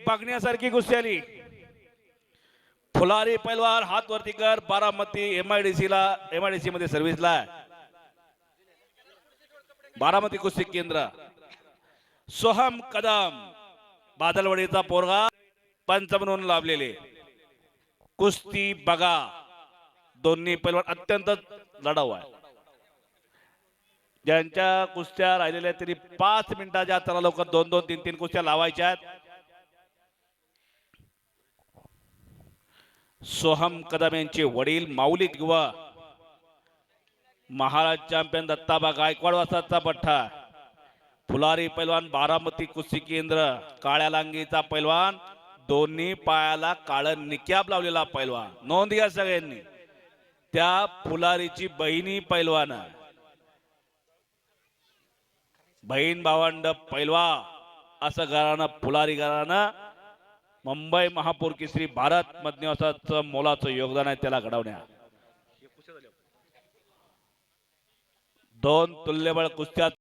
बघण्यासारखी कुस्ती आली। फुलारी पैलवान हात वरती कर, बारामती एमआयडीसी मध्ये सर्व्हिसला बारामती कुस्ती केंद्र। सोहम कदम बादलवाडीचा पोरगा पंच म्हणून लाभलेले। कुस्ती बघा, दोन्ही पैलवान अत्यंत लढाऊ आहे। ज्यांच्या कुस्त्या राहिलेल्या तरी 5 मिनिटाच्या चला लवकर 2-2 3-3 कुस्त्या लावायच्या आहेत। सोहम कदम यांचे वडील माऊली किंवा महाराज चॅम्पियन दत्ताबा गायकवाड वासाचा पठ्ठा। फुलारी पैलवान बारामती कुस्ती केंद्र, काळ्या लांगीचा पैलवान, दोन्ही पायाला काळं निक्याब लावलेला पैलवान। नोंद घ्या सगळ्यांनी, त्या फुलारीची बहिणी पैलवान, बहीण भावंड पैलवान असं घराणं फुलारी घराणं मुंबई महापौर केसरी भारत मधन्यासाचं मोलाचं योगदान आहे त्याला घडवण्या। 2 तुल्यबळ कुस्त्या